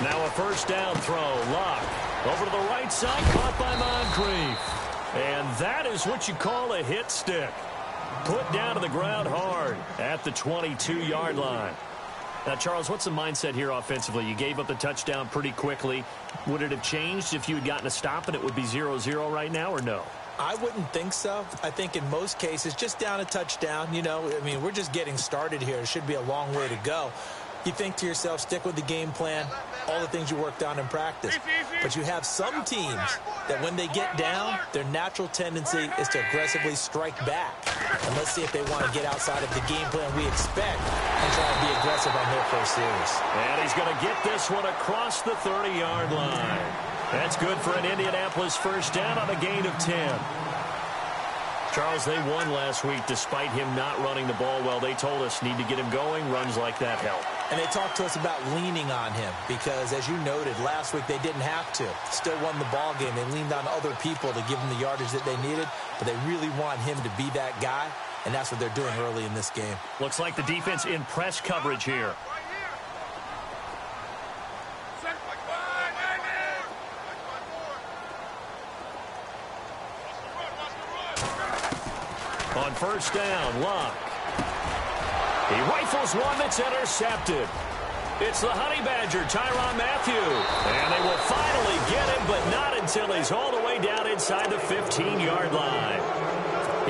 Now a first down throw. Luck over to the right side, caught by Moncrief. And that is what you call a hit stick. Put down to the ground hard at the 22-yard line. Now, Charles, what's the mindset here offensively? You gave up the touchdown pretty quickly. Would it have changed if you had gotten a stop and it would be 0-0 right now, or no? I wouldn't think so. I think in most cases, just down a touchdown, you know, I mean, we're just getting started here. It should be a long way to go. You think to yourself, stick with the game plan, all the things you worked on in practice. But you have some teams that when they get down, their natural tendency is to aggressively strike back. And let's see if they want to get outside of the game plan we expect and try to be aggressive on their first series. And he's going to get this one across the 30-yard line. That's good for an Indianapolis first down on a gain of 10. Charles, they won last week despite him not running the ball well. They told us need to get him going. Runs like that help. And they talked to us about leaning on him because, as you noted, last week they didn't have to. Still won the ball game. They leaned on other people to give them the yardage that they needed, but they really want him to be that guy, and that's what they're doing early in this game. Looks like the defense in press coverage here. On first down, Luck. He rifles one that's intercepted. It's the Honey Badger, Tyrann Mathieu. And they will finally get him, but not until he's all the way down inside the 15-yard line.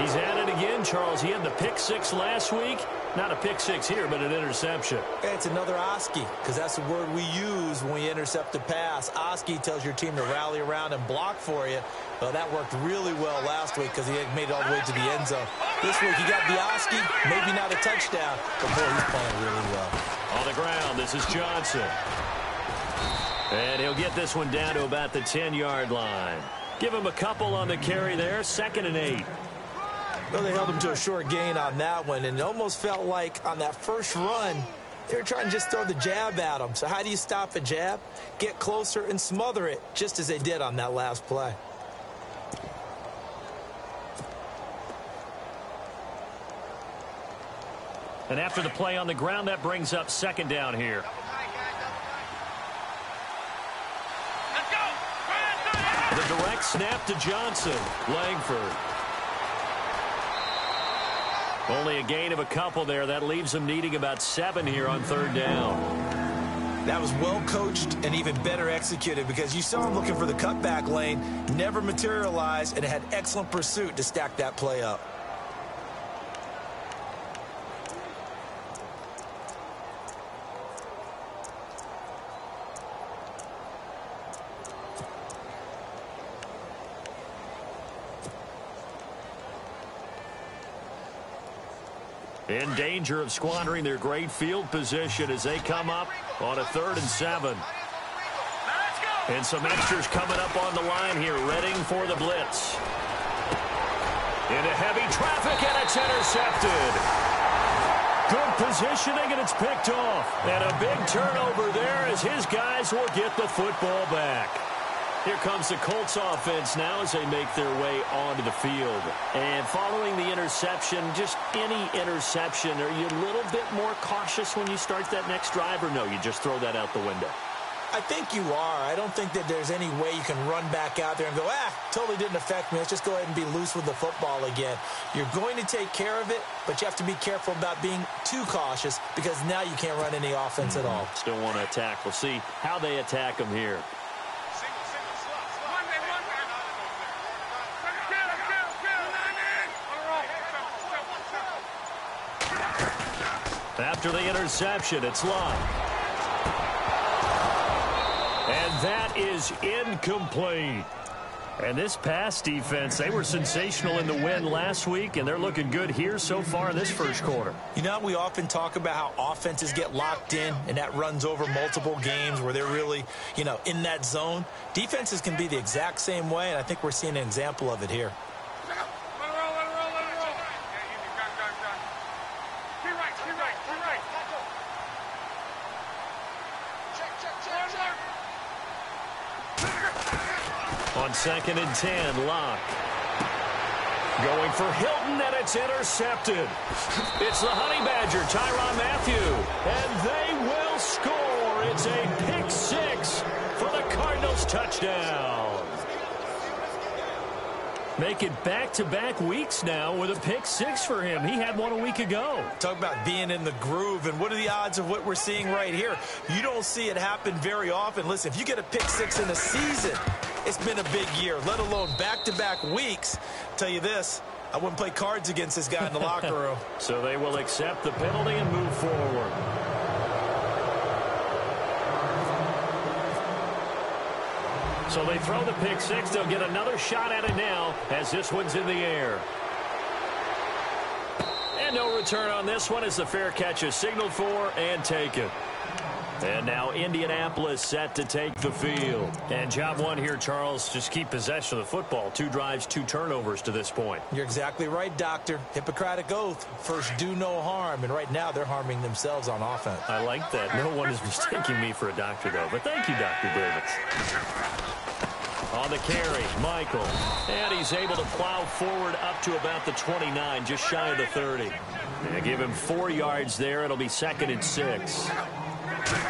He's at it again, Charles. He had the pick six last week. Not a pick six here, but an interception. Okay, it's another Oski, because that's the word we use when we intercept a pass. Oski tells your team to rally around and block for you. Well, that worked really well last week because he had made it all the way to the end zone. This week, he got the Oski, maybe not a touchdown, but boy, he's playing really well. On the ground, this is Johnson. And he'll get this one down to about the 10-yard line. Give him a couple on the carry there, 2nd and 8. Well, they held him to a short gain on that one, and it almost felt like on that first run, they were trying to just throw the jab at him. So how do you stop a jab? Get closer and smother it, just as they did on that last play. And after the play on the ground, that brings up 2nd down here. The direct snap to Johnson. Langford. Only a gain of a couple there. That leaves them needing about 7 here on 3rd down. That was well coached and even better executed because you saw him looking for the cutback lane, never materialized, and had excellent pursuit to stack that play up. In danger of squandering their great field position as they come up on a 3rd and 7. And some extras coming up on the line here, readying for the blitz. Into heavy traffic, and it's intercepted. Good positioning, and it's picked off. And a big turnover there as his guys will get the football back. Here comes the Colts offense now as they make their way onto the field. And following the interception, just any interception, are you a little bit more cautious when you start that next drive, or no, you just throw that out the window? I think you are. I don't think that there's any way you can run back out there and go, totally didn't affect me. Let's just go ahead and be loose with the football again. You're going to take care of it, but you have to be careful about being too cautious because now you can't run any offense at all. Still want to attack. We'll see how they attack them here. After the interception, it's Luck. And that is incomplete. And this pass defense, they were sensational in the win last week, and they're looking good here so far in this first quarter. You know, we often talk about how offenses get locked in, and that runs over multiple games where they're really, in that zone. Defenses can be the exact same way, and I think we're seeing an example of it here. On 2nd and 10, Luck. Going for Hilton, and it's intercepted. It's the Honey Badger, Tyrann Mathieu. And they will score. It's a pick six. Cardinals touchdown. Making back-to-back weeks now with a pick 6 for him. He had one a week ago. Talk about being in the groove, and what are the odds of what we're seeing right here? You don't see it happen very often. Listen, if you get a pick 6 in a season, it's been a big year, let alone back-to-back weeks. Tell you this, I wouldn't play cards against this guy in the locker room. So they will accept the penalty and move forward. So they throw the pick 6. They'll get another shot at it now as this one's in the air. And no return on this one as the fair catch is signaled for and taken. And now Indianapolis set to take the field. And job one here, Charles, just keep possession of the football. 2 drives, 2 turnovers to this point. You're exactly right, Doctor. Hippocratic oath. First, do no harm. And right now, they're harming themselves on offense. I like that. No one is mistaking me for a doctor, though. But thank you, Dr. Davis. On the carry, Michael. And he's able to plow forward up to about the 29, just shy of the 30. They give him 4 yards there. It'll be 2nd and 6.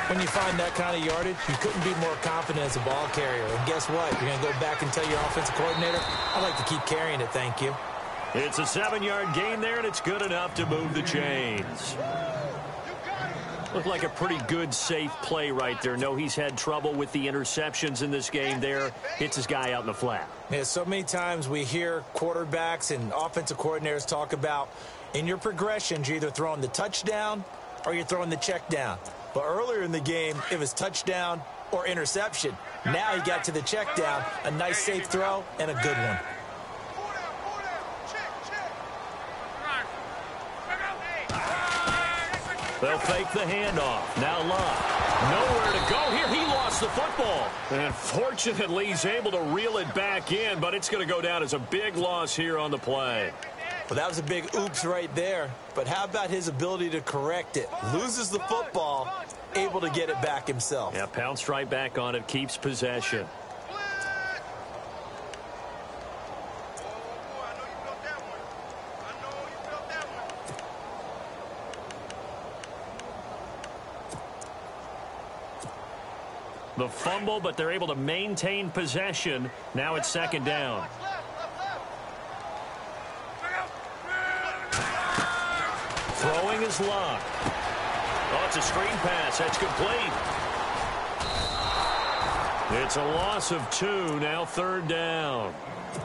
When you find that kind of yardage, you couldn't be more confident as a ball carrier. And guess what? You're going to go back and tell your offensive coordinator, I'd like to keep carrying it, thank you. It's a 7-yard gain there, and it's good enough to move the chains. Looked like a pretty good, safe play right there. No, he's had trouble with the interceptions in this game there. Hits his guy out in the flat. Yeah, so many times we hear quarterbacks and offensive coordinators talk about in your progressions, you're either throwing the touchdown or you're throwing the check down. But earlier in the game, it was touchdown or interception. Now he got to the check down, a nice safe throw, and a good one. They'll fake the handoff. Now Love. Nowhere to go here. He lost the football. And fortunately, he's able to reel it back in, but it's going to go down as a big loss here on the play. Well, that was a big oops right there. But how about his ability to correct it? Loses the football, able to get it back himself. Yeah, pounced right back on it, keeps possession. The fumble, but they're able to maintain possession. Now it's 2nd down. Throwing is Love. Oh, it's a screen pass. That's complete. It's a loss of 2. Now 3rd down.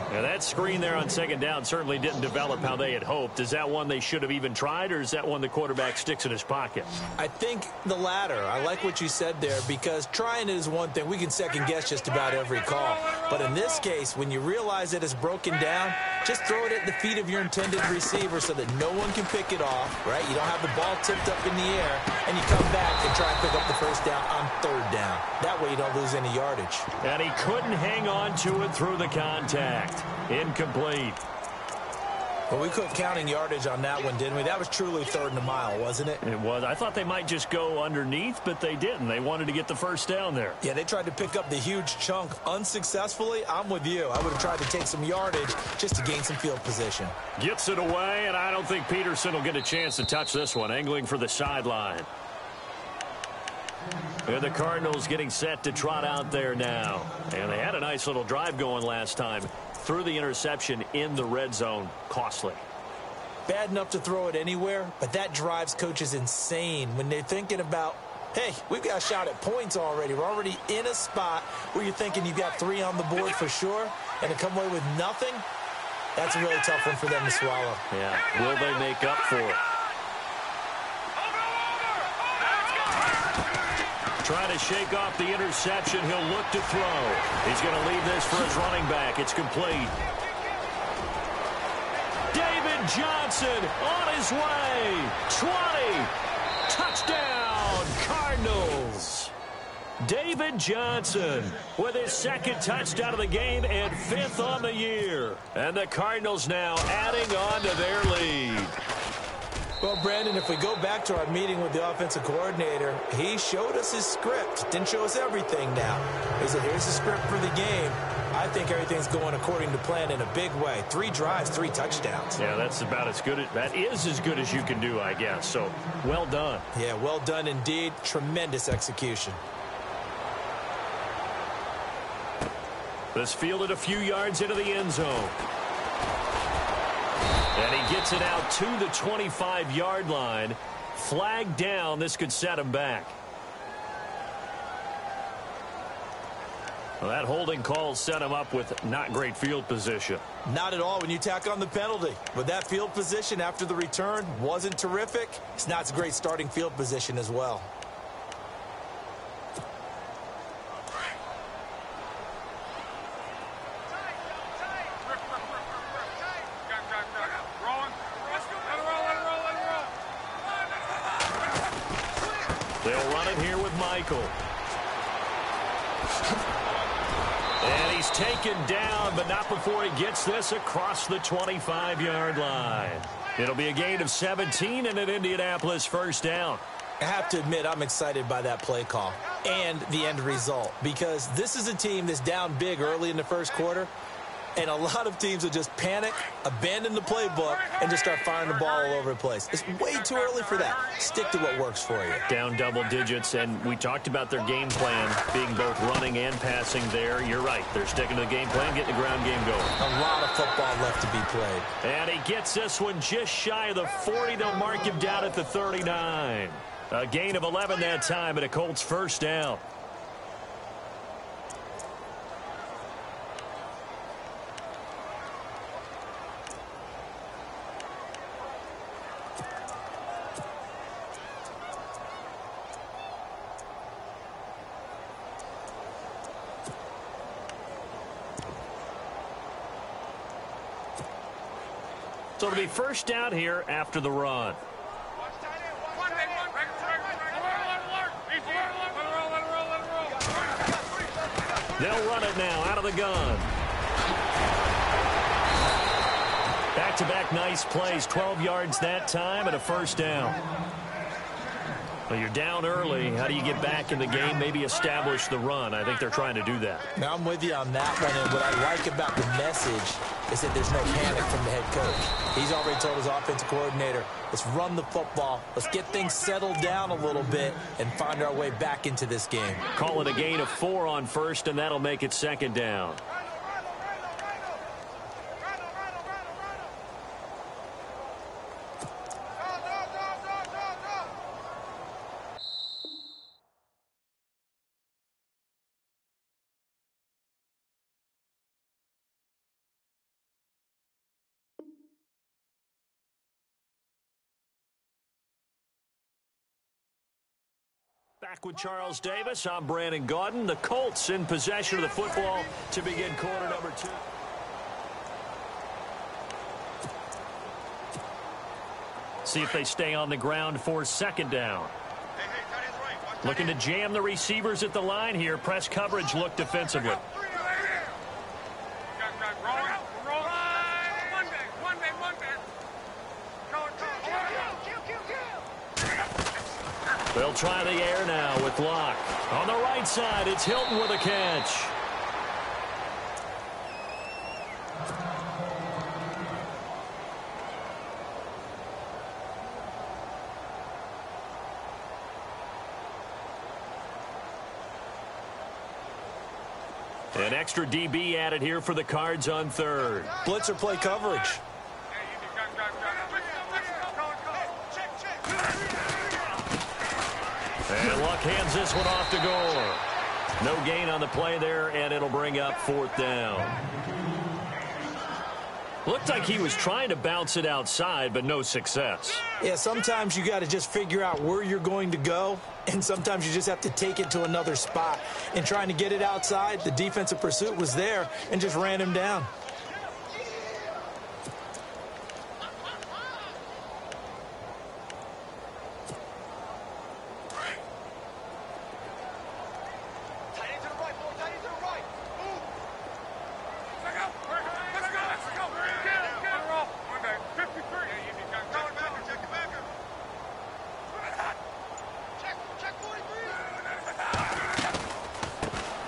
Now that screen there on 2nd down certainly didn't develop how they had hoped. Is that one they should have even tried, or is that one the quarterback sticks in his pocket? I think the latter. I like what you said there, because trying it is one thing. We can second guess just about every call. But in this case, when you realize that it's broken down, just throw it at the feet of your intended receiver so that no one can pick it off, right? You don't have the ball tipped up in the air, and you come back and try and pick up the 1st down on 3rd down. That way you don't lose any yardage. And he couldn't hang on to it through the contact. Incomplete. Well, we quit counting yardage on that one, didn't we? That was truly 3rd and a mile, wasn't it? It was. I thought they might just go underneath, but they didn't. They wanted to get the 1st down there. Yeah, they tried to pick up the huge chunk unsuccessfully. I'm with you. I would have tried to take some yardage just to gain some field position. Gets it away, and I don't think Peterson will get a chance to touch this one. Angling for the sideline. And the Cardinals getting set to trot out there now. And they had a nice little drive going last time. Threw the interception in the red zone. Costly. Bad enough to throw it anywhere, but that drives coaches insane when they're thinking about, hey, we've got a shot at points already. We're already in a spot where you're thinking you've got 3 on the board for sure, and to come away with nothing, that's a really tough one for them to swallow. Yeah, will they make up for it? Trying to shake off the interception. He'll look to throw. He's going to leave this for his running back. It's complete. David Johnson on his way. 20. Touchdown, Cardinals. David Johnson with his 2nd touchdown of the game and 5th on the year. And the Cardinals now adding on to their lead. Well, Brandon, if we go back to our meeting with the offensive coordinator, he showed us his script. Didn't show us everything now. He said, here's the script for the game. I think everything's going according to plan in a big way. 3 drives, 3 touchdowns. Yeah, that's about as good. That is as good as you can do, I guess. So, well done. Yeah, well done indeed. Tremendous execution. This fielded a few yards into the end zone. And he gets it out to the 25-yard line. Flag down. This could set him back. Well, that holding call set him up with not great field position. Not at all when you tack on the penalty. But that field position after the return wasn't terrific. It's not a great starting field position as well. They'll run it here with Michael. And he's taken down, but not before he gets this across the 25-yard line. It'll be a gain of 17 and an Indianapolis first down. I have to admit, I'm excited by that play call and the end result, because this is a team that's down big early in the first quarter, and a lot of teams will just panic, abandon the playbook, and just start firing the ball all over the place. It's way too early for that. Stick to what works for you. Down double digits, and we talked about their game plan being both running and passing there. You're right. They're sticking to the game plan, getting the ground game going. A lot of football left to be played. And he gets this one just shy of the 40. They'll mark him down at the 39. A gain of 11 that time, and a Colts first down. So it'll be first down here after the run. They'll run it now out of the gun. Back-to-back nice plays, 12 yards that time and a first down. Well, you're down early. How do you get back in the game? Maybe establish the run. I think they're trying to do that. Now, I'm with you on that one, and what I like about the message is that there's no panic from the head coach. He's already told his offensive coordinator, let's run the football, let's get things settled down a little bit and find our way back into this game. Call it a gain of 4 on first, and that'll make it second down. Back with Charles Davis. I'm Brandon Gaudin. The Colts in possession of the football to begin quarter number 2. See if they stay on the ground for second down. Looking to jam the receivers at the line here. Press coverage look defensively. They'll try the air now with Locke. On the right side, it's Hilton with a catch. An extra DB added here for the Cards on third. Blitzer play coverage. And Luck hands this one off to Gore. No gain on the play there, and it'll bring up fourth down. Looked like he was trying to bounce it outside, but no success. Yeah, sometimes you got to just figure out where you're going to go, and sometimes you just have to take it to another spot. And trying to get it outside, the defensive pursuit was there and just ran him down.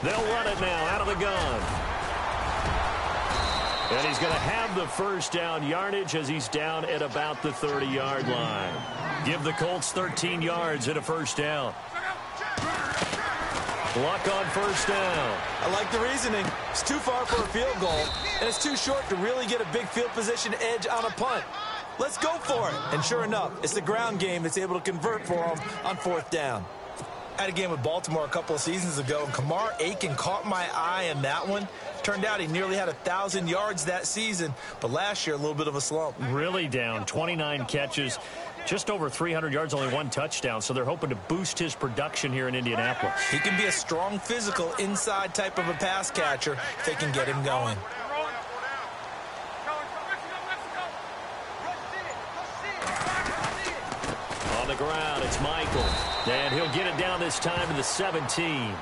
They'll run it now out of the gun. And he's going to have the first down yardage as he's down at about the 30-yard line. Give the Colts 13 yards and a first down. Luck on first down. I like the reasoning. It's too far for a field goal, and it's too short to really get a big field position edge on a punt. Let's go for it. And sure enough, it's the ground game that's able to convert for him on fourth down. I had a game with Baltimore a couple of seasons ago, and Kamar Aiken caught my eye in that one. Turned out he nearly had 1,000 yards that season, but last year a little bit of a slump. Really down, 29 catches, just over 300 yards, only 1 touchdown, so they're hoping to boost his production here in Indianapolis. He can be a strong physical inside type of a pass catcher if they can get him going. On the ground, it's Michael. And he'll get it down this time to the 17.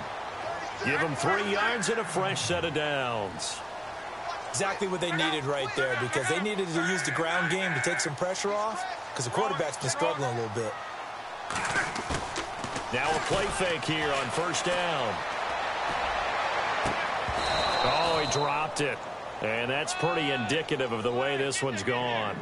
Give him 3 yards and a fresh set of downs. Exactly what they needed right there, because they needed to use the ground game to take some pressure off, because the quarterback's been struggling a little bit. Now a play fake here on first down. Oh, he dropped it. And that's pretty indicative of the way this one's gone.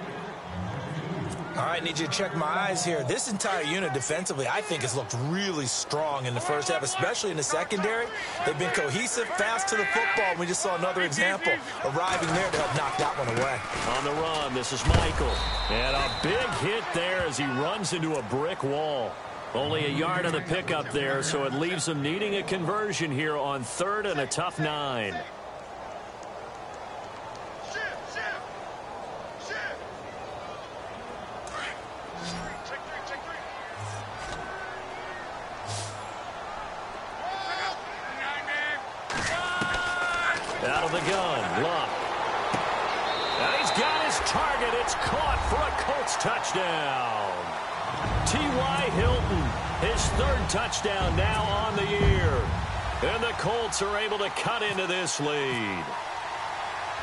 All right, need you to check my eyes here. This entire unit defensively, I think, has looked really strong in the first half, especially in the secondary. They've been cohesive, fast to the football. We just saw another example arriving there to help knock that one away. On the run, this is Michael. And a big hit there as he runs into a brick wall. Only a yard on the pickup there, so it leaves him needing a conversion here on 3rd and a tough 9. Out of the gun, Luck. And he's got his target. It's caught for a Colts touchdown. T.Y. Hilton, his 3rd touchdown now on the year. And the Colts are able to cut into this lead.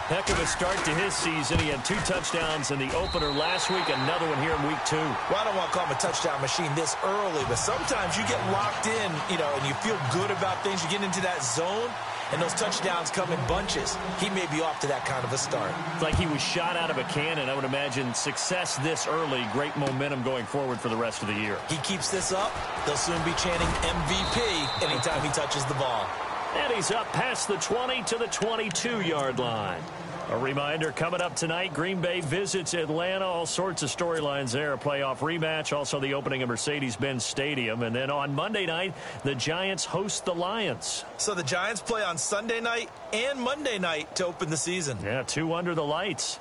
Heck of a start to his season. He had 2 touchdowns in the opener last week, another one here in week 2. Well, I don't want to call him a touchdown machine this early, but sometimes you get locked in, and you feel good about things. You get into that zone, and those touchdowns come in bunches. He may be off to that kind of a start. It's like he was shot out of a cannon. I would imagine success this early, great momentum going forward for the rest of the year. He keeps this up, they'll soon be chanting MVP anytime he touches the ball. And he's up past the 20 to the 22-yard line. A reminder, coming up tonight, Green Bay visits Atlanta. All sorts of storylines there. A playoff rematch, also the opening of Mercedes-Benz Stadium. And then on Monday night, the Giants host the Lions. So the Giants play on Sunday night and Monday night to open the season. Yeah, 2 under the lights.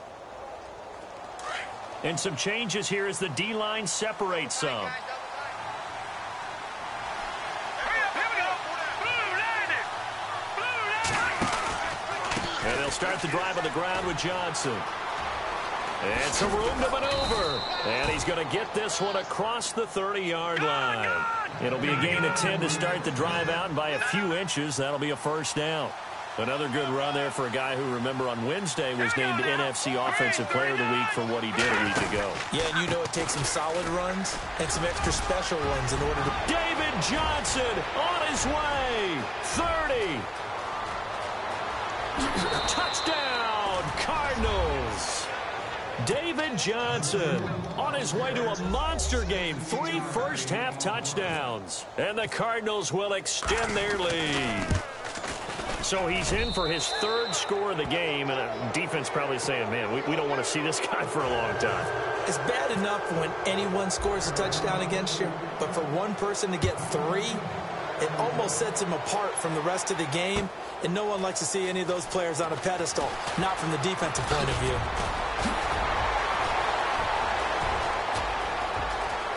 And some changes here as the D-line separates some. And they'll start the drive on the ground with Johnson. And some room to maneuver. And he's going to get this one across the 30-yard line. It'll be a gain of 10 to start the drive out, and by a few inches, that'll be a first down. Another good run there for a guy who, remember, on Wednesday was named NFC Offensive Player of the Week for what he did a week ago. Yeah, and it takes some solid runs and some extra special ones in order to... David Johnson on his way. 30. Touchdown, Cardinals. David Johnson on his way to a monster game. 3 first-half touchdowns. And the Cardinals will extend their lead. So he's in for his 3rd score of the game, and a defense probably saying, man, we don't want to see this guy for a long time. It's bad enough when anyone scores a touchdown against you, but for one person to get 3, it almost sets him apart from the rest of the game, and no one likes to see any of those players on a pedestal, not from the defensive point of view.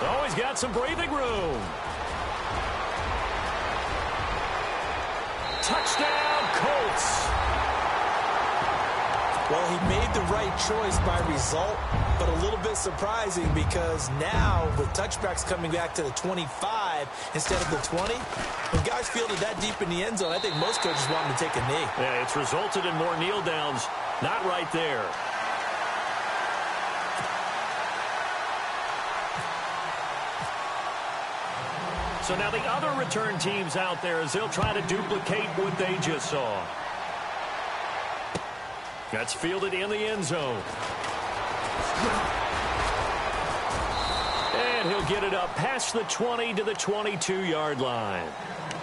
Oh, he's got some breathing room. Touchdown, Colts. Well, he made the right choice by result, but a little bit surprising because now with touchbacks coming back to the 25 instead of the 20, when guys fielded that deep in the end zone, I think most coaches want him to take a knee. Yeah, it's resulted in more kneel downs. Not right there. So now the other return teams out there as they'll try to duplicate what they just saw. That's fielded in the end zone. And he'll get it up past the 20 to the 22-yard line.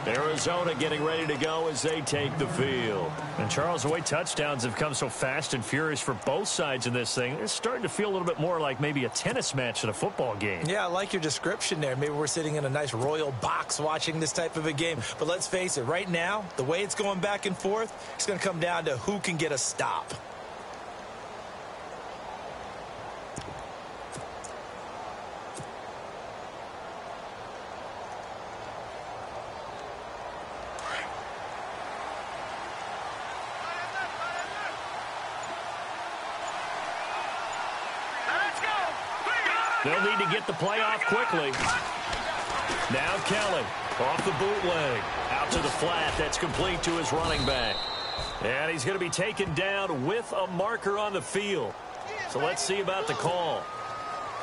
Arizona getting ready to go as they take the field. And, Charles, the way touchdowns have come so fast and furious for both sides in this thing, it's starting to feel a little bit more like maybe a tennis match than a football game. Yeah, I like your description there. Maybe we're sitting in a nice royal box watching this type of a game. But let's face it, right now, the way it's going back and forth, it's going to come down to who can get a stop. They'll need to get the play off quickly. Now Kelly off the bootleg. Out to the flat. That's complete to his running back. And he's going to be taken down with a marker on the field. So let's see about the call.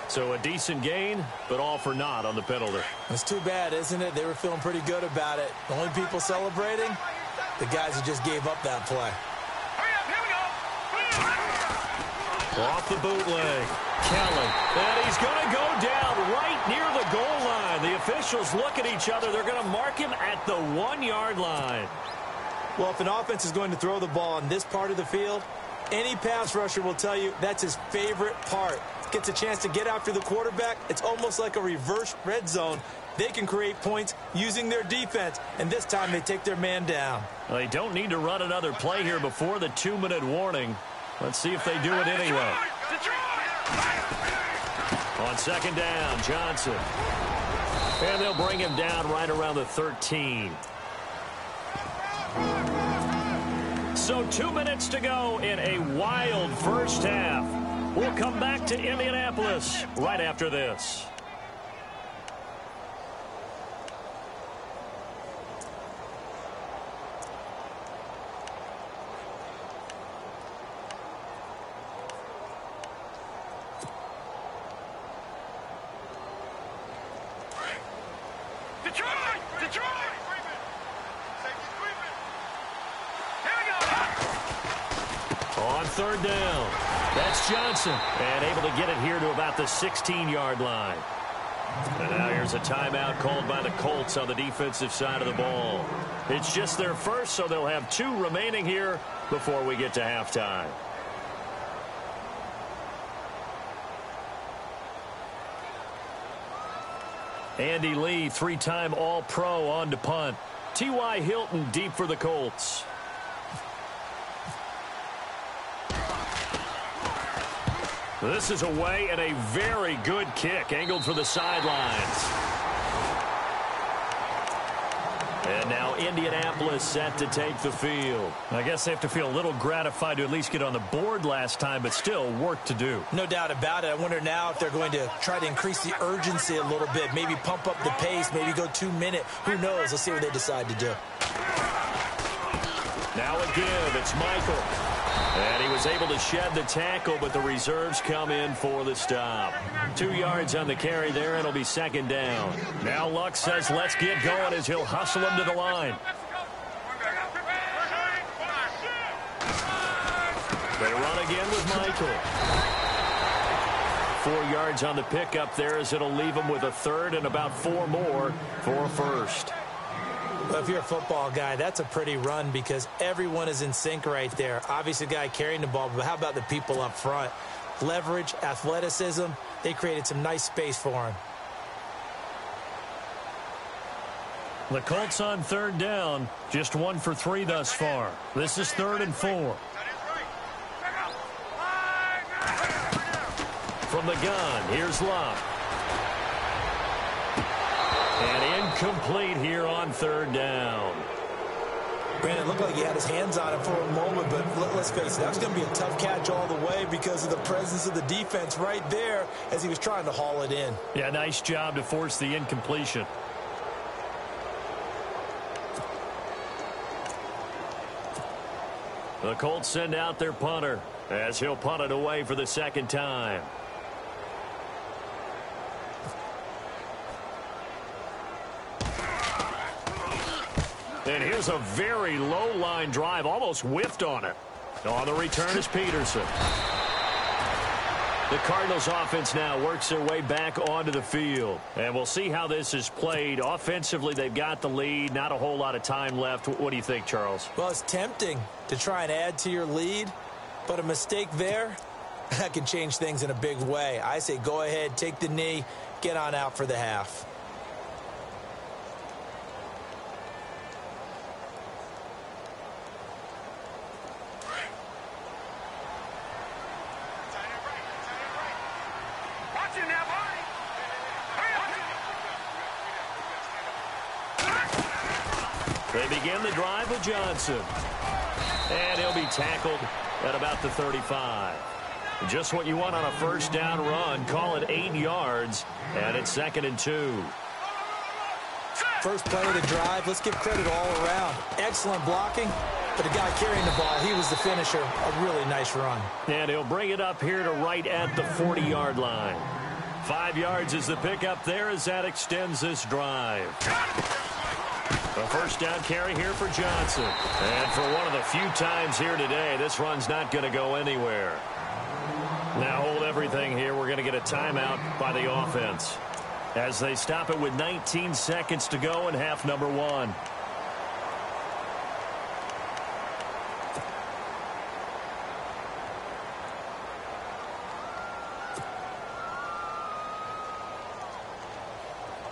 So a decent gain, but all for naught on the penalty. It's too bad, isn't it? They were feeling pretty good about it. The only people celebrating, the guys who just gave up that play. Off the bootleg. Kelly. And he's going to go down right near the goal line. The officials look at each other. They're going to mark him at the 1-yard line. Well, if an offense is going to throw the ball on this part of the field, any pass rusher will tell you that's his favorite part. Gets a chance to get after the quarterback. It's almost like a reverse red zone. They can create points using their defense, and this time they take their man down. Well, they don't need to run another play here before the 2-minute warning. Let's see if they do it anyway. On second down, Johnson. And they'll bring him down right around the 13. So 2 minutes to go in a wild first half. We'll come back to Indianapolis right after this. On third down, that's Johnson, and able to get it here to about the 16-yard line. And now here's a timeout called by the Colts on the defensive side of the ball. It's just their first, so they'll have 2 remaining here before we get to halftime. Andy Lee, 3-time All-Pro on to punt. T.Y. Hilton deep for the Colts. This is away and a very good kick, angled for the sidelines. And now Indianapolis set to take the field. I guess they have to feel a little gratified to at least get on the board last time, but still work to do. No doubt about it. I wonder now if they're going to try to increase the urgency a little bit, maybe pump up the pace, maybe go 2-minute. Who knows? Let's see what they decide to do. Now a give. It's Michael. And he was able to shed the tackle, but the reserves come in for the stop. 2 yards on the carry there, and it'll be second down. Now Luck says let's get going as he'll hustle him to the line. They run again with Michael. 4 yards on the pickup there as it'll leave him with a third and about 4 more for a first. Well, if you're a football guy, that's a pretty run because everyone is in sync right there. Obviously, the guy carrying the ball, but how about the people up front? Leverage, athleticism, they created some nice space for him. The Colts on third down, just 1 for 3 thus far. This is 3rd and 4. From the gun, here's Luck. And incomplete here on third down. Brandon, it looked like he had his hands on it for a moment, but let's face it, that was going to be a tough catch all the way because of the presence of the defense right there as he was trying to haul it in. Yeah, nice job to force the incompletion. The Colts send out their punter as he'll punt it away for the second time. And here's a very low line drive, almost whiffed on it. On the return is Peterson. The Cardinals offense now works their way back onto the field. And we'll see how this is played. Offensively, they've got the lead. Not a whole lot of time left. What do you think, Charles? Well, it's tempting to try and add to your lead, but a mistake there, that can change things in a big way. I say go ahead, take the knee, get on out for the half. They begin the drive with Johnson. And he'll be tackled at about the 35. Just what you want on a first down run. Call it 8 yards, and it's 2nd and 2. First play of the drive, let's give credit all around. Excellent blocking, but the guy carrying the ball, he was the finisher. A really nice run. And he'll bring it up here to right at the 40-yard line. 5 yards is the pickup there as that extends this drive. A first down carry here for Johnson. And for one of the few times here today, this run's not going to go anywhere. Now hold everything here. We're going to get a timeout by the offense as they stop it with 19 seconds to go in half number 1.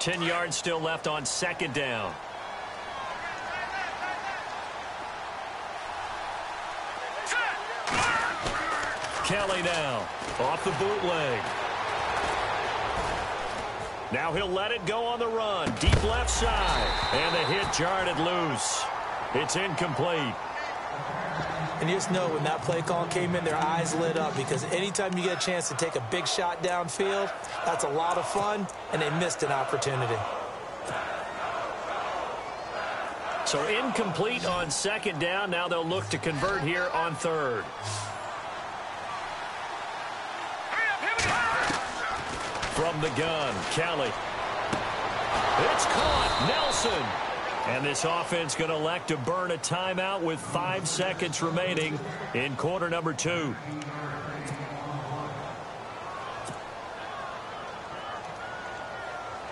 Ten yards still left on 2nd down. Kelly now off the bootleg. Now he'll let it go on the run. Deep left side. And the hit jarred it loose. It's incomplete. And you just know when that play call came in, their eyes lit up because anytime you get a chance to take a big shot downfield, that's a lot of fun, and they missed an opportunity. So incomplete on 2nd down. Now they'll look to convert here on 3rd. From the gun, Kelly. It's caught. Nelson. And this offense going to elect to burn a timeout with 5 seconds remaining in quarter number 2.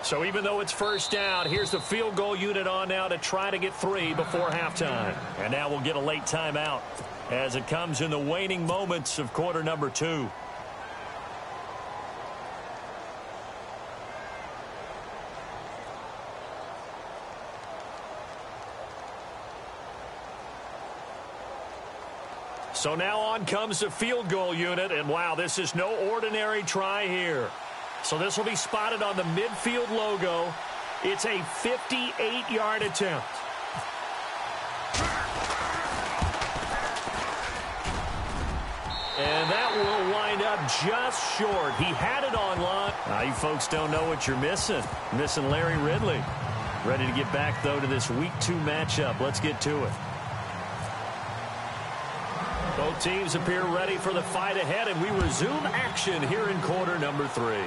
So even though it's first down, here's the field goal unit on now to try to get 3 before halftime. And now we'll get a late timeout as it comes in the waning moments of quarter number 2. So now on comes the field goal unit, and wow, this is no ordinary try here. So this will be spotted on the midfield logo. It's a 58-yard attempt. And that will wind up just short. He had it on line. Now, you folks don't know what you're missing. Missing Larry Ridley. Ready to get back, though, to this Week 2 matchup. Let's get to it. Both teams appear ready for the fight ahead, and we resume action here in quarter number 3.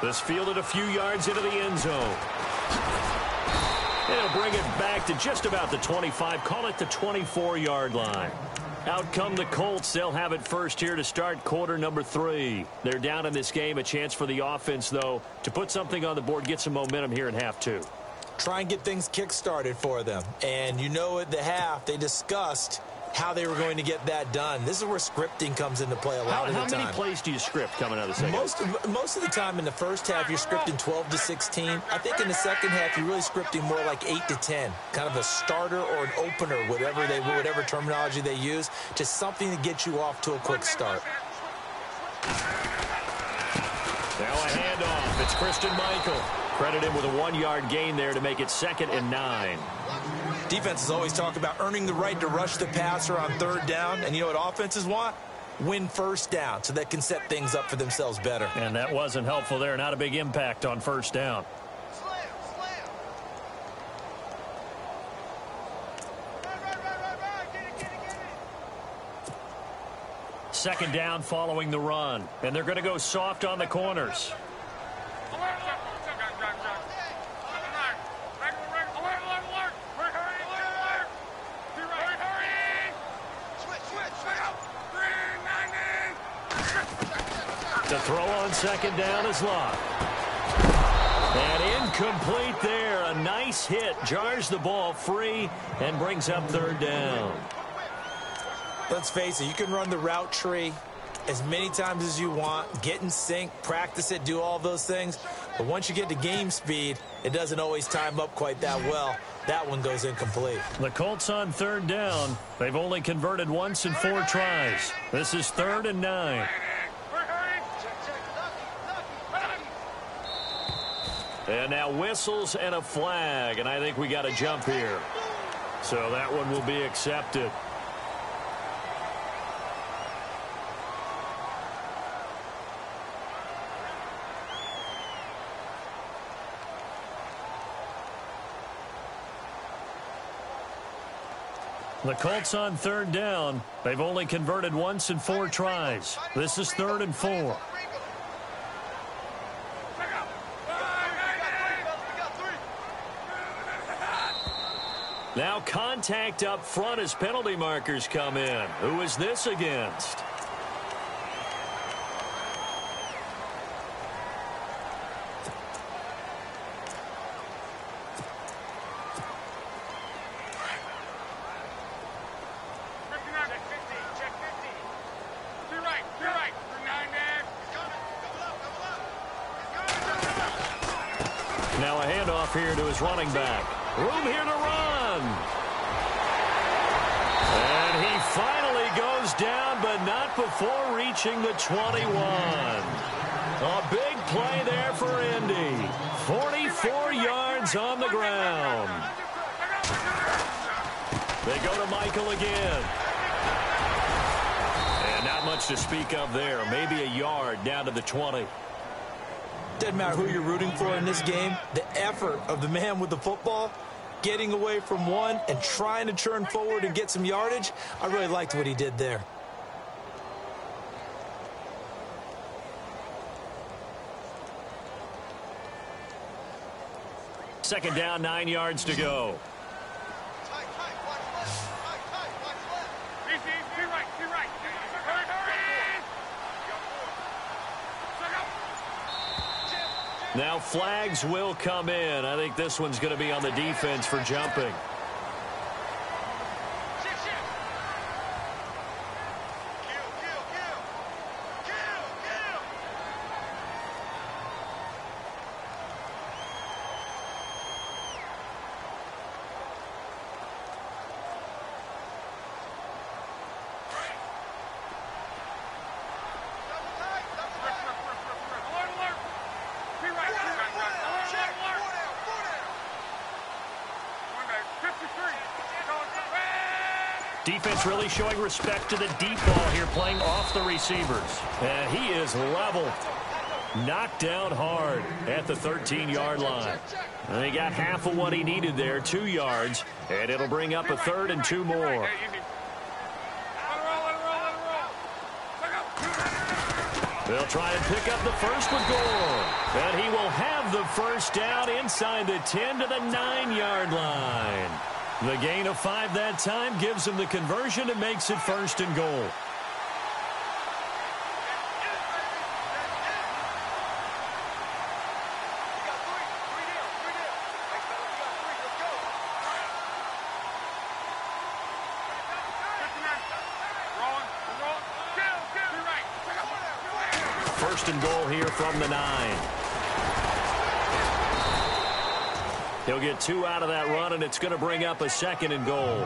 This fielded a few yards into the end zone. They'll bring it back to just about the 25, call it the 24-yard line. Out come the Colts. They'll have it first here to start quarter number 3. They're down in this game. A chance for the offense, though, to put something on the board, get some momentum here in half 2. Try and get things kick-started for them. And you know at the half, they discussed how they were going to get that done. This is where scripting comes into play a lot of the time. How many plays do you script coming out of the second? Most of the time in the first half, you're scripting 12 to 16. I think in the second half, you're really scripting more like 8 to 10. Kind of a starter or an opener, whatever terminology they use. Just something to get you off to a quick start. Now a handoff. It's Christian Michael. Credit him with a 1-yard gain there to make it 2nd and 9. Defenses always talk about earning the right to rush the passer on 3rd down. And you know what offenses want? Win first down so they can set things up for themselves better. And that wasn't helpful there. Not a big impact on first down. Second down following the run. And they're going to go soft on the corners. The throw on second down is locked. And incomplete there. A nice hit. Jars the ball free and brings up third down. Let's face it, you can run the route tree as many times as you want, get in sync, practice it, do all those things. But once you get to game speed, it doesn't always time up quite that well. That one goes incomplete. The Colts on third down. They've only converted once in 4 tries. This is 3rd and 9. And now whistles and a flag, and I think we got a jump here. So that one will be accepted. The Colts on third down. They've only converted once in 4 tries. This is 3rd and 4. Now contact up front as penalty markers come in. Who is this against? Now a handoff here to his running back. Room here to run. And he finally goes down, but not before reaching the 21. A big play there for Indy. 44 yards on the ground. They go to Michael again. And not much to speak of there. Maybe a yard down to the 20. Doesn't matter who you're rooting for in this game. The effort of the man with the football, getting away from one and trying to turn forward and get some yardage, I really liked what he did there. Second down, 9 yards to go. Now flags will come in. I think this one's going to be on the defense for jumping. Defense really showing respect to the deep ball here, playing off the receivers. And he is level. Knocked down hard at the 13-yard line. And he got half of what he needed there, 2 yards. And it'll bring up a 3rd and 2 more. They'll try and pick up the first with Gore. And he will have the first down inside the 10 to the 9-yard line. The gain of 5 that time gives him the conversion and makes it 1st and goal. First and goal here from the 9. He'll get 2 out of that run, and it's going to bring up a 2nd and goal.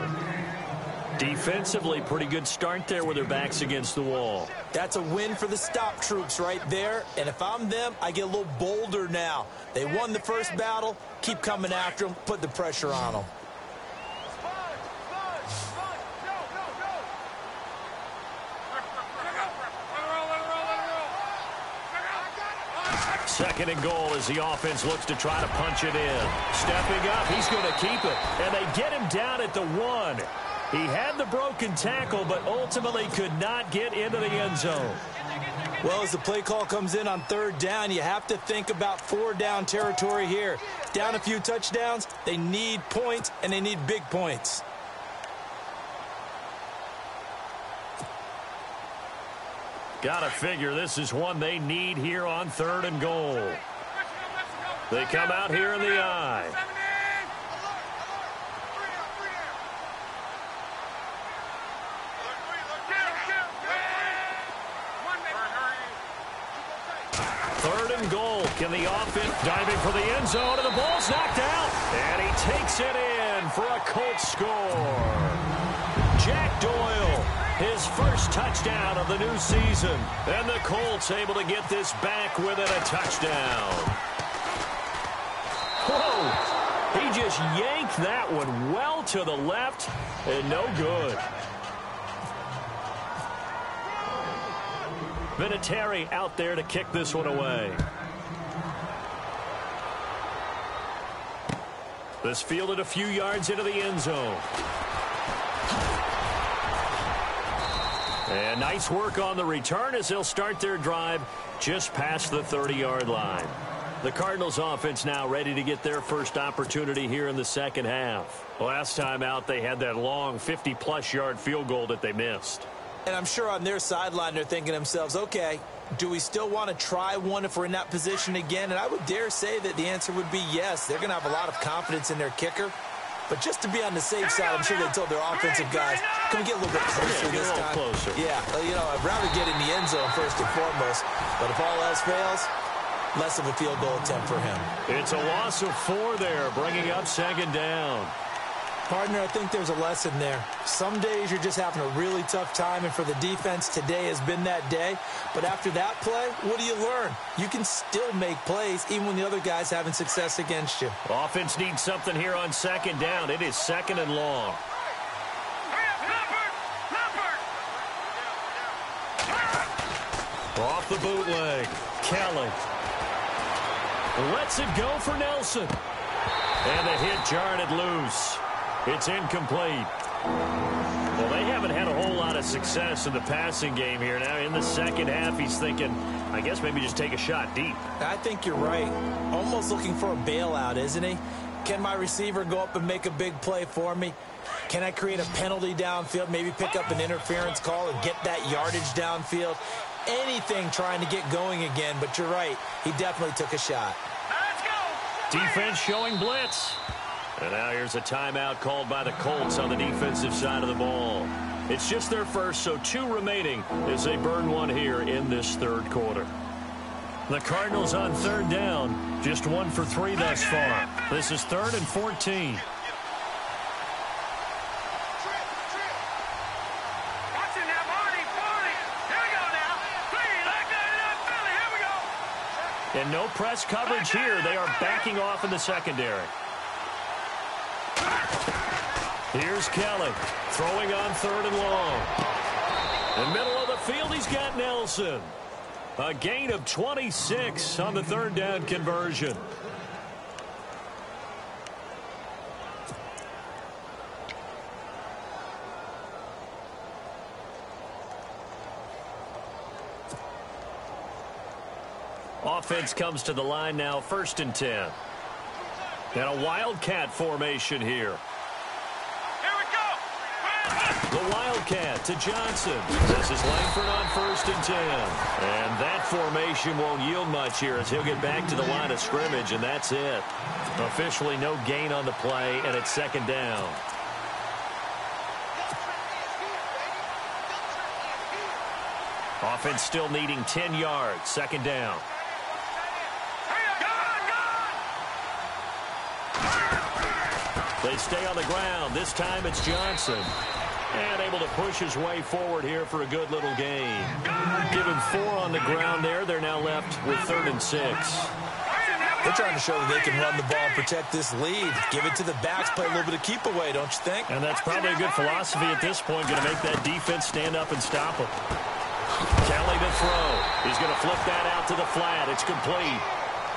Defensively, pretty good start there with their backs against the wall. That's a win for the stop troops right there. And if I'm them, I get a little bolder now. They won the first battle. Keep coming after them. Put the pressure on them. Second and goal as the offense looks to try to punch it in. Stepping up, he's going to keep it. And they get him down at the 1. He had the broken tackle, but ultimately could not get into the end zone. Well, as the play call comes in on 3rd down, you have to think about 4-down territory here. Down a few touchdowns, they need points, and they need big points. Gotta figure this is one they need here on 3rd and goal. They come out here in the I. Goal. Can the offense diving for the end zone, and the ball's knocked out, and he takes it in for a Colts score. Jack Doyle, his first touchdown of the new season, and the Colts able to get this back with it, a touchdown. Whoa! He just yanked that one well to the left, and no good. Vinatieri out there to kick this one away. This fielded a few yards into the end zone. And nice work on the return as they'll start their drive just past the 30-yard line. The Cardinals offense now ready to get their first opportunity here in the second half. Last time out, they had that long 50-plus yard field goal that they missed. And I'm sure on their sideline they're thinking to themselves, okay, do we still want to try one if we're in that position again? And I would dare say that the answer would be yes. They're going to have a lot of confidence in their kicker. But just to be on the safe side, I'm sure they told their offensive guys, can we get a little bit closer this time? Closer. Yeah, you know, I'd rather get in the end zone first and foremost. But if all else fails, less of a field goal attempt for him. It's a loss of 4 there, bringing up 2nd down. Partner, I think there's a lesson there. Some days you're just having a really tough time, and for the defense, today has been that day. But after that play, what do you learn? You can still make plays even when the other guy's having success against you. Offense needs something here on 2nd down. It is 2nd and long. Off the bootleg. Kelly lets it go for Nelson. And the hit jarred it loose. It's incomplete. Well, they haven't had a whole lot of success in the passing game here. Now, in the second half, he's thinking, I guess maybe just take a shot deep. I think you're right. Almost looking for a bailout, isn't he? Can my receiver go up and make a big play for me? Can I create a penalty downfield, maybe pick up an interference call and get that yardage downfield? Anything trying to get going again, but you're right. He definitely took a shot. Let's go. Defense showing blitz. And now here's a timeout called by the Colts on the defensive side of the ball. It's just their first, so 2 remaining as they burn one here in this 3rd quarter. The Cardinals on 3rd down, just 1 for 3 thus far. This is 3rd and 14. And no press coverage here. They are backing off in the secondary. Here's Kelly throwing on 3rd and long. In the middle of the field, he's got Nelson. A gain of 26 on the 3rd down conversion. Offense comes to the line now, 1st and 10. And a wildcat formation here. The Wildcat to Johnson. This is Langford on 1st and 10. And that formation won't yield much here as he'll get back to the line of scrimmage, and that's it. Officially no gain on the play, and it's 2nd down. Offense still needing 10 yards, 2nd down. They stay on the ground. This time it's Johnson. And able to push his way forward here for a good little gain. Given 4 on the ground there. They're now left with 3rd and 6. They're trying to show that they can run the ball and protect this lead. Give it to the backs, play a little bit of keep away, don't you think? And that's probably a good philosophy at this point. Going to make that defense stand up and stop them. Kelly to throw. He's going to flip that out to the flat. It's complete.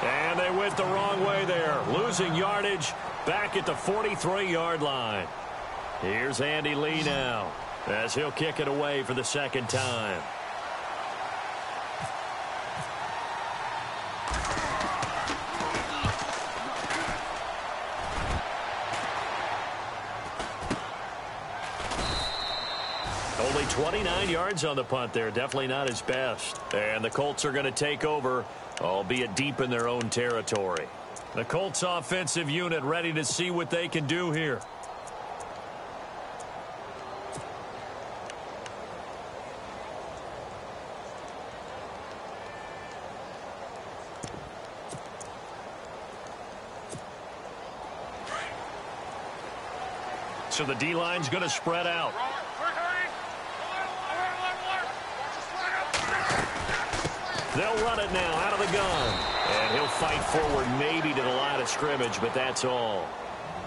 And they went the wrong way there. Losing yardage back at the 43-yard line. Here's Andy Lee now as he'll kick it away for the 2nd time. Only 29 yards on the punt there. Definitely not his best. And the Colts are going to take over, albeit deep in their own territory. The Colts offensive unit ready to see what they can do here. So the D-line's going to spread out. They'll run it now out of the gun. And he'll fight forward maybe to the line of scrimmage, but that's all.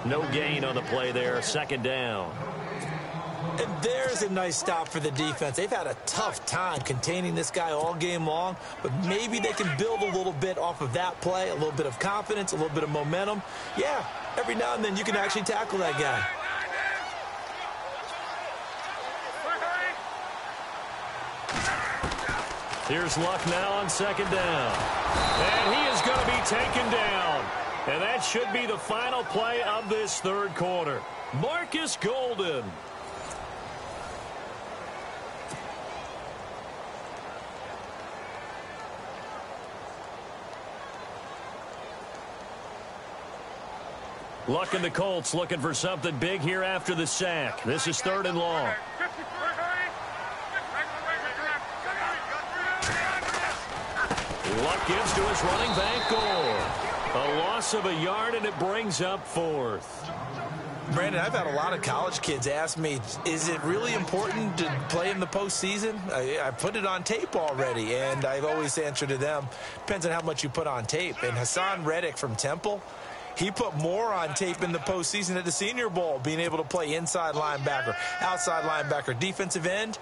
No gain on the play there. Second down. And there's a nice stop for the defense. They've had a tough time containing this guy all game long, but maybe they can build a little bit off of that play, a little bit of confidence, a little bit of momentum. Yeah, every now and then you can actually tackle that guy. Here's Luck now on second down. And he is going to be taken down. And that should be the final play of this third quarter. Marcus Golden. Luck and the Colts looking for something big here after the sack. This is 3rd and long. Luck gives to his running back Gore. A loss of a yard, and it brings up 4th. Brandon, I've had a lot of college kids ask me, is it really important to play in the postseason? I put it on tape already, and I've always answered to them, depends on how much you put on tape. And Hassan Reddick from Temple, he put more on tape in the postseason at the Senior Bowl, being able to play inside linebacker, outside linebacker, defensive end.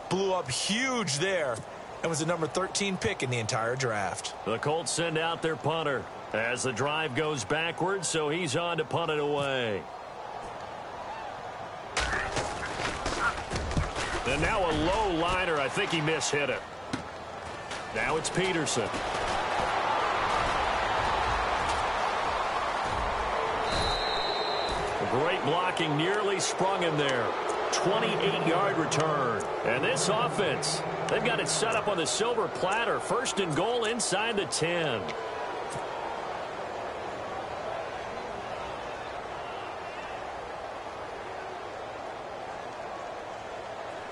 Blew up huge there and was the number 13 pick in the entire draft. The Colts send out their punter as the drive goes backwards, so he's on to punt it away. And now a low liner. I think he mishit it. Now it's Peterson. Great blocking, nearly sprung him there. 28-yard return. And this offense, they've got it set up on the silver platter. 1st and goal inside the 10.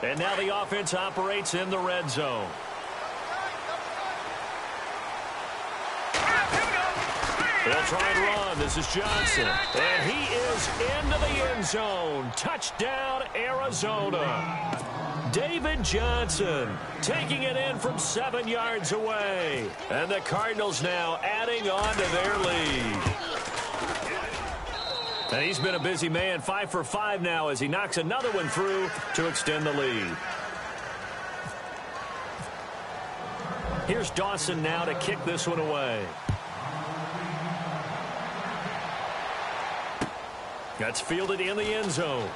And now the offense operates in the red zone. They'll try and run. This is Johnson. And he is into the end zone. Touchdown, Arizona. David Johnson taking it in from 7 yards away. And the Cardinals now adding on to their lead. And he's been a busy man, 5 for 5 now as he knocks another one through to extend the lead. Here's Dawson now to kick this one away. That's fielded in the end zone.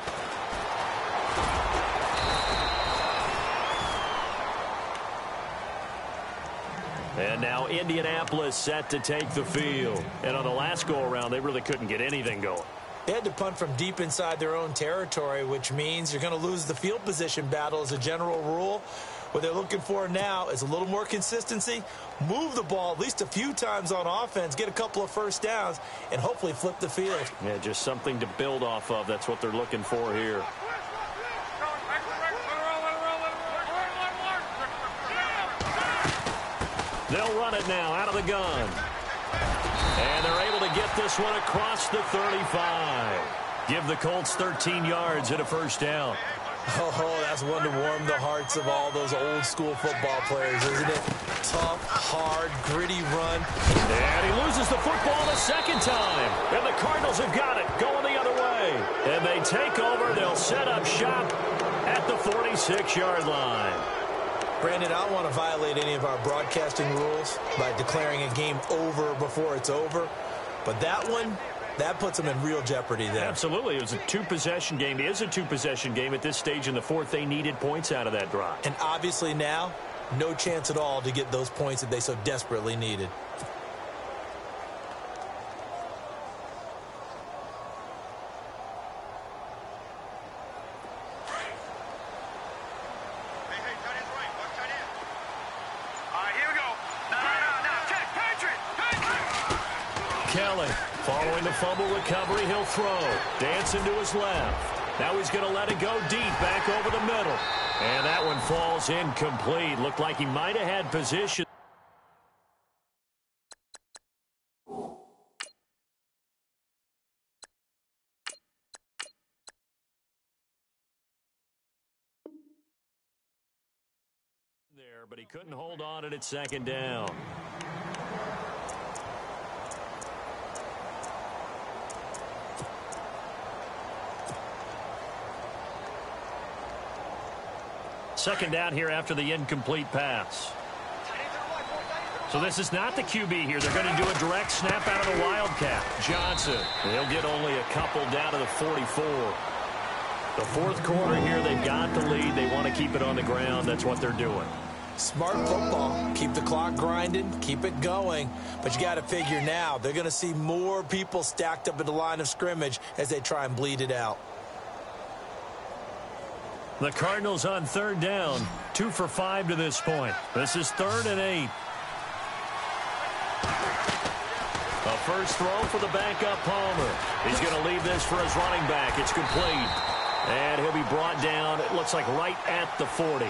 And now Indianapolis set to take the field. And on the last go-around, they really couldn't get anything going. They had to punt from deep inside their own territory, which means you're going to lose the field position battle as a general rule. What they're looking for now is a little more consistency, move the ball at least a few times on offense, get a couple of first downs, and hopefully flip the field. Yeah, just something to build off of. That's what they're looking for here. They'll run it now out of the gun. And they're able to get this one across the 35. Give the Colts 13 yards and a first down. Oh, that's one to warm the hearts of all those old school football players, isn't it? Tough, hard, gritty run. And he loses the football the second time. And the Cardinals have got it going the other way. And they take over. They'll set up shop at the 46-yard line. Brandon, I don't want to violate any of our broadcasting rules by declaring a game over before it's over. But that one, that puts them in real jeopardy there. Absolutely. It was a two-possession game. It is a two-possession game at this stage in the fourth. They needed points out of that drive. And obviously now, no chance at all to get those points that they so desperately needed. Kelly. Following the fumble recovery, he'll throw. Dancing to his left. Now he's going to let it go deep, back over the middle. And that one falls incomplete. Looked like he might have had position there, but he couldn't hold on at its second down. Second down here after the incomplete pass. So this is not the QB here. They're going to do a direct snap out of the Wildcat. Johnson, he'll get only a couple down to the 44. The fourth quarter here, they've got the lead. They want to keep it on the ground. That's what they're doing. Smart football. Keep the clock grinding. Keep it going. But you got to figure now, they're going to see more people stacked up at the line of scrimmage as they try and bleed it out. The Cardinals on third down. 2 for 5 to this point. This is 3rd and 8. A first throw for the backup Palmer. He's going to leave this for his running back. It's complete. And he'll be brought down, it looks like right at the 40.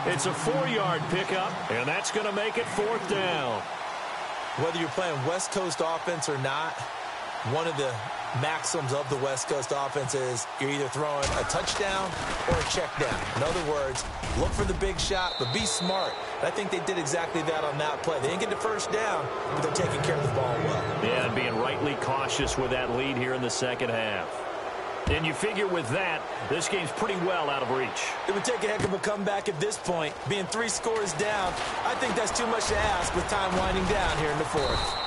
It's a 4-yard pickup, and that's going to make it 4th down. Whether you're playing West Coast offense or not, one of the maxims of the West Coast offense is you're either throwing a touchdown or a check down. In other words, look for the big shot, but be smart. And I think they did exactly that on that play. They didn't get the first down, but they're taking care of the ball well. Yeah, and being rightly cautious with that lead here in the second half. And you figure with that, this game's pretty well out of reach. It would take a heck of a comeback at this point. Being 3 scores down, I think that's too much to ask with time winding down here in the 4th.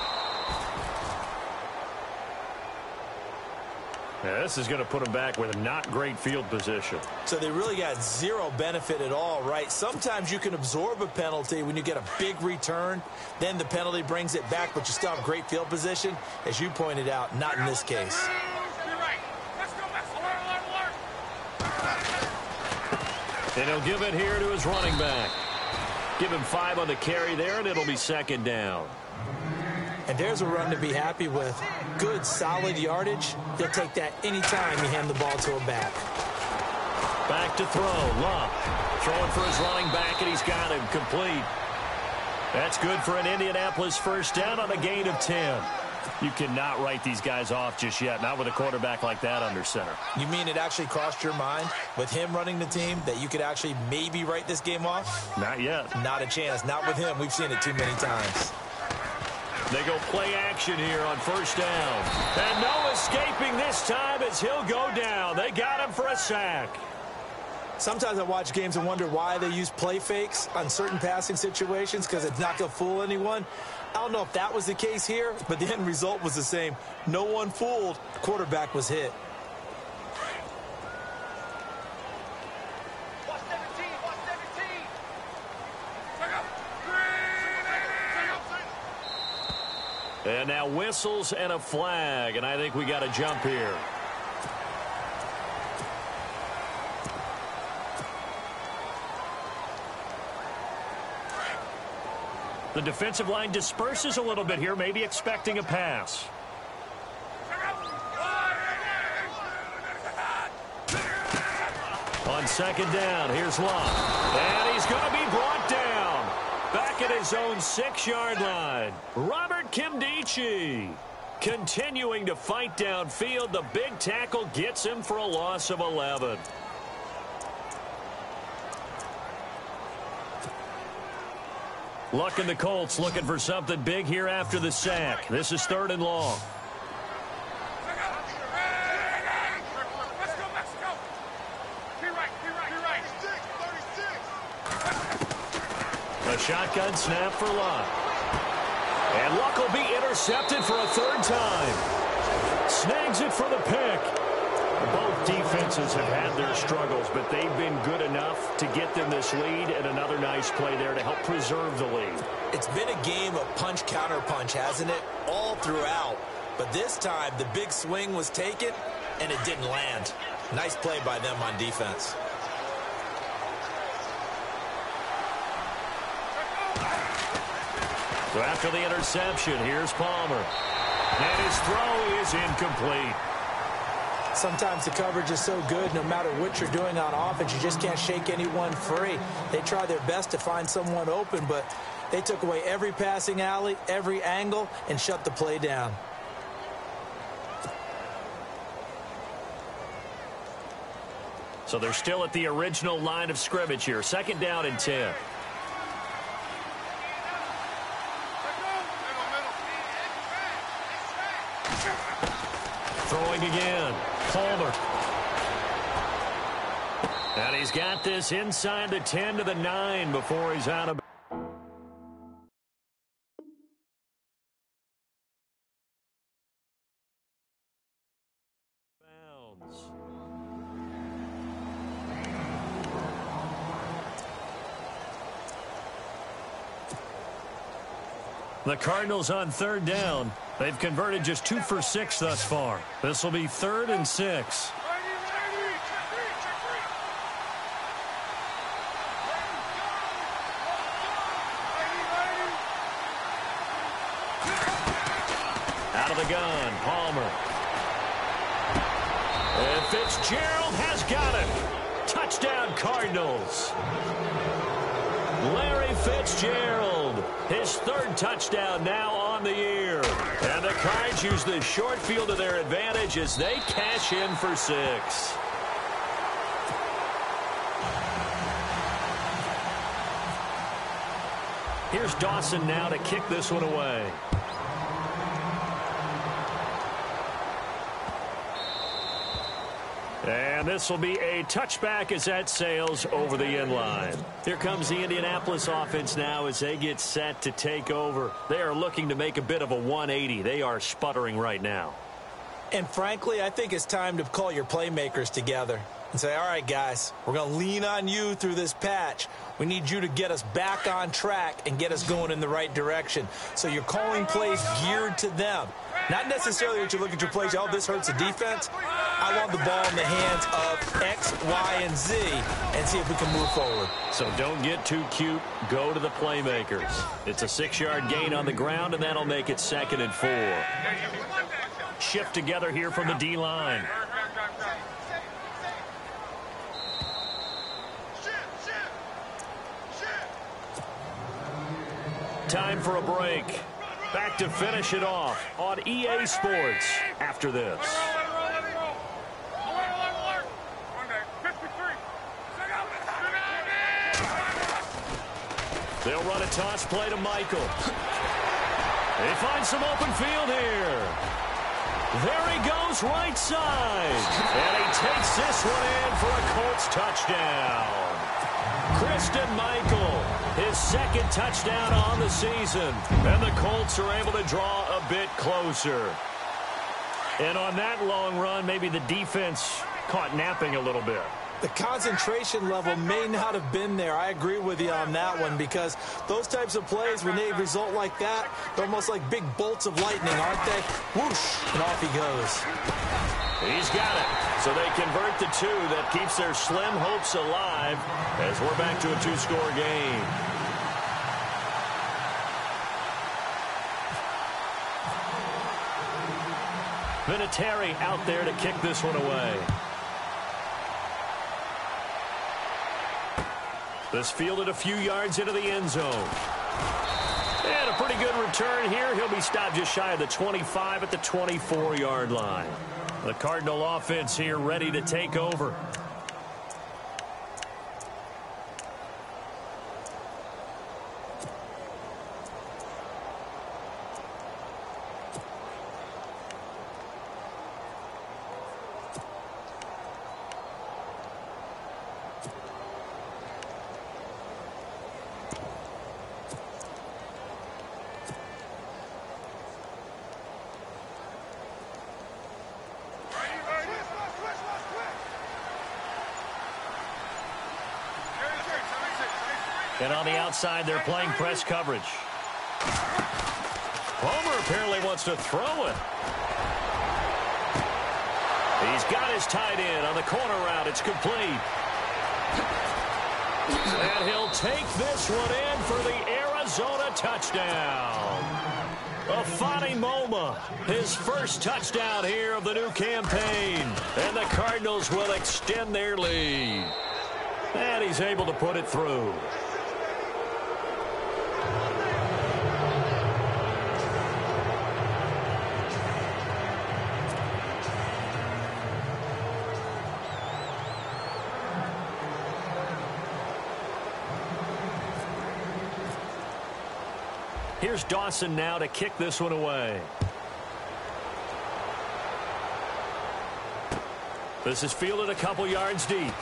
Yeah, this is going to put them back with a not great field position. So they really got zero benefit at all, right? Sometimes you can absorb a penalty when you get a big return. Then the penalty brings it back, but you still have great field position. As you pointed out, not in this case. And he'll give it here to his running back. Give him 5 on the carry there, and it'll be 2nd down. And there's a run to be happy with. Good, solid yardage. He'll take that anytime you hand the ball to a back. Back to throw. Love. Throwing for his running back, and he's got him complete. That's good for an Indianapolis first down on a gain of 10. You cannot write these guys off just yet, not with a quarterback like that under center. You mean it actually crossed your mind with him running the team that you could actually maybe write this game off? Not yet. Not a chance. Not with him. We've seen it too many times. They go play action here on first down. And no escaping this time as he'll go down. They got him for a sack. Sometimes I watch games and wonder why they use play fakes on certain passing situations because it's not going to fool anyone. I don't know if that was the case here, but the end result was the same. No one fooled. Quarterback was hit. And now whistles and a flag, and I think we got a jump here. The defensive line disperses a little bit here, maybe expecting a pass. On second down, here's Love. And he's going to be brought down. Back at his own 6-yard line. Robert Kimdichie continuing to fight downfield. The big tackle gets him for a loss of 11. Luck and the Colts looking for something big here after the sack. This is 3rd and long. A shotgun snap for Luck. And Luck will be intercepted for a 3rd time. Snags it for the pick. Both defenses have had their struggles, but they've been good enough to get them this lead, and another nice play there to help preserve the lead. It's been a game of punch-counter-punch, hasn't it? All throughout. But this time, the big swing was taken, and it didn't land. Nice play by them on defense. So after the interception, here's Palmer. And his throw is incomplete. Sometimes the coverage is so good, no matter what you're doing on offense, you just can't shake anyone free. They try their best to find someone open, but they took away every passing alley, every angle, and shut the play down. So they're still at the original line of scrimmage here. 2nd down and 10. Throwing again. Palmer. And he's got this inside the 10 to the 9 before he's out of bounds. The Cardinals on 3rd down. They've converted just 2 for 6 thus far. This will be 3rd and 6. Out of the gun, Palmer. And Fitzgerald has got it. Touchdown, Cardinals. Larry Fitzgerald, his 3rd touchdown now on the year. And the Cards use the short field to their advantage as they cash in for 6. Here's Dawson now to kick this one away. And this will be a touchback as that sails over the end line. Here comes the Indianapolis offense now as they get set to take over. They are looking to make a bit of a 180. They are sputtering right now. And frankly, I think it's time to call your playmakers together and say, all right, guys, we're going to lean on you through this patch. We need you to get us back on track and get us going in the right direction. So you're calling plays geared to them. Not necessarily that you look at your plays, oh, this hurts the defense. I want the ball in the hands of X, Y, and Z and see if we can move forward. So don't get too cute. Go to the playmakers. It's a 6-yard gain on the ground, and that'll make it 2nd and 4. Shift together here from the D-line. Time for a break. Back to finish it off on EA Sports after this. They'll run a toss play to Michael. They find some open field here. There he goes right side. And he takes this one in for a Colts touchdown. Christian Michael, his 2nd touchdown on the season. And the Colts are able to draw a bit closer. And on that long run, maybe the defense caught napping a little bit. The concentration level may not have been there. I agree with you on that one because those types of plays, when they result like that, they're almost like big bolts of lightning, aren't they? Whoosh, and off he goes. He's got it. So they convert the 2. That keeps their slim hopes alive as we're back to a 2-score game. Vinatieri out there to kick this one away. This fielded a few yards into the end zone. And a pretty good return here. He'll be stopped just shy of the 25 at the 24-yard line. The Cardinal offense here ready to take over. And on the outside, they're playing press coverage. Palmer apparently wants to throw it. He's got his tight end on the corner route. It's complete. And he'll take this one in for the Arizona touchdown. Moma, his first touchdown here of the new campaign. And the Cardinals will extend their lead. And he's able to put it through. Here's Dawson now to kick this one away. This is fielded a couple yards deep.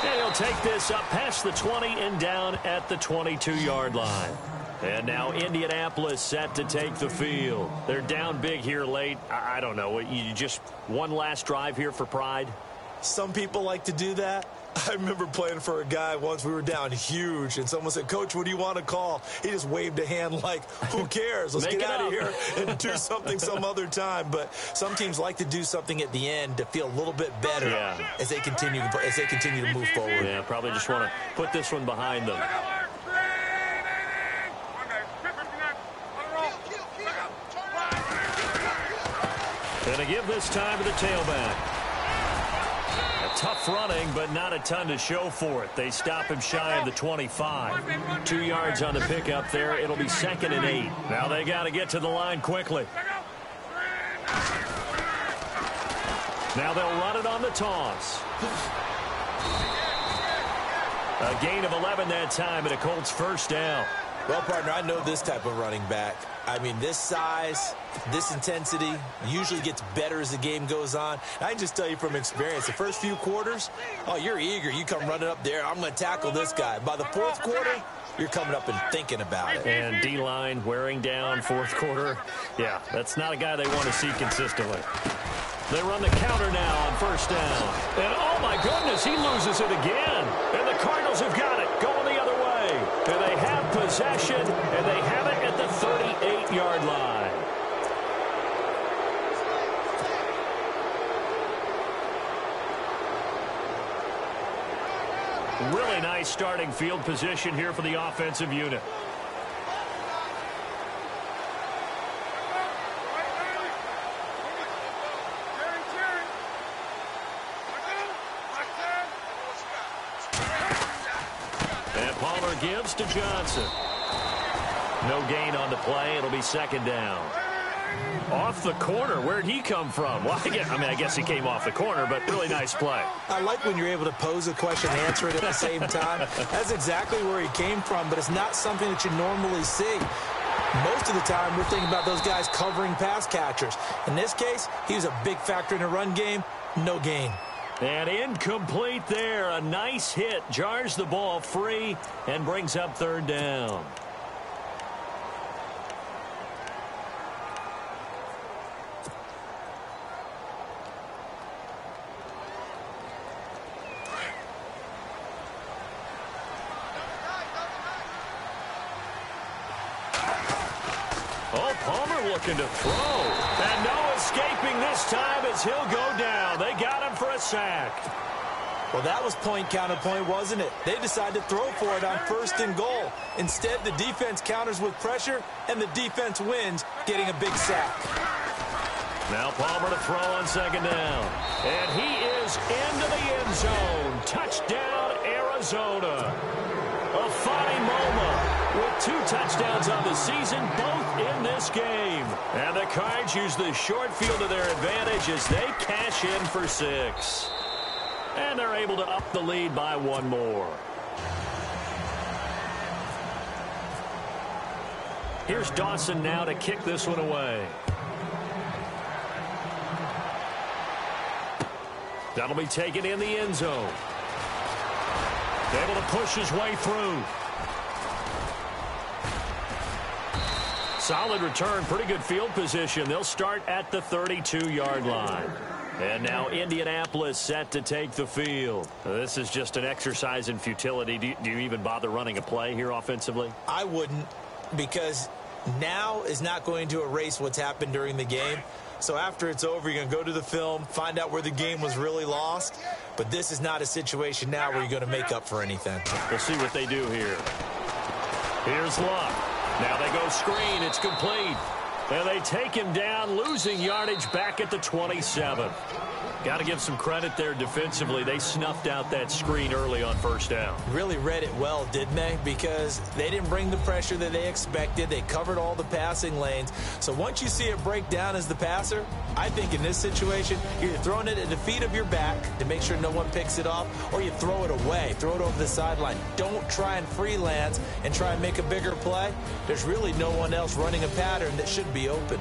And he'll take this up past the 20 and down at the 22-yard line. And now Indianapolis set to take the field. They're down big here late. I don't know. You just one last drive here for pride? Some people like to do that. I remember playing for a guy once. We were down huge, and someone said, "Coach, what do you want to call?" He just waved a hand like, who cares? Let's get out of here and do something some other time. But some teams like to do something at the end to feel a little bit better as they continue to move forward. Yeah, probably just want to put this one behind them. Going to give this time to the tailback. Tough running, but not a ton to show for it. They stop him shy of the 25. 2 yards on the pickup there. It'll be 2nd and 8. Now they got to get to the line quickly. Now they'll run it on the toss. A gain of 11 that time, and a Colts first down. Well, partner, I know this type of running back. I mean, this size, this intensity usually gets better as the game goes on. I can just tell you from experience, the first few quarters, you're eager. You come running up there, I'm going to tackle this guy. By the fourth quarter, you're coming up and thinking about it. And D-line wearing down fourth quarter. Yeah, that's not a guy they want to see consistently. They run the counter now on first down. And, oh, my goodness, he loses it again. And the Cardinals have got it going the other way. And they have possession, and they have it at the 38-yard line. Really nice starting field position here for the offensive unit. Gives to Johnson. No gain on the play. It'll be 2nd down. Off the corner. Where'd he come from? Well, I guess he came off the corner, but really nice play. I like when you're able to pose a question and answer it at the same time. That's exactly where he came from, but it's not something that you normally see. Most of the time, we're thinking about those guys covering pass catchers. In this case, he was a big factor in the run game. No gain. And incomplete there. A nice hit. Jars the ball free and brings up 3rd down. Palmer looking to throw. And no escaping this time as he'll go down. They got him for a sack. Well, that was point counterpoint, wasn't it? They decided to throw for it on 1st and goal. Instead, the defense counters with pressure, and the defense wins, getting a big sack. Now Palmer to throw on 2nd down. And he is into the end zone. Touchdown, Arizona. Moma with 2 touchdowns on the season, both in this game. And the Cards use the short field to their advantage as they cash in for 6. And they're able to up the lead by 1 more. Here's Dawson now to kick this one away. That'll be taken in the end zone. Able to push his way through. Solid return, pretty good field position. They'll start at the 32-yard line. And now Indianapolis set to take the field. This is just an exercise in futility. Do you even bother running a play here offensively? I wouldn't, because now is not going to erase what's happened during the game. So after it's over, you're going to go to the film, find out where the game was really lost. But this is not a situation now where you're going to make up for anything. We'll see what they do here. Here's Luck. Now they go screen. It's complete. And they take him down, losing yardage back at the 27. Got to give some credit there defensively. They snuffed out that screen early on first down. Really read it well, didn't they? Because they didn't bring the pressure that they expected. They covered all the passing lanes. So once you see it break down as the passer, I think in this situation, you're throwing it at the feet of your back to make sure no one picks it off, or you throw it away, throw it over the sideline. Don't try and freelance and try and make a bigger play. There's really no one else running a pattern that should be open.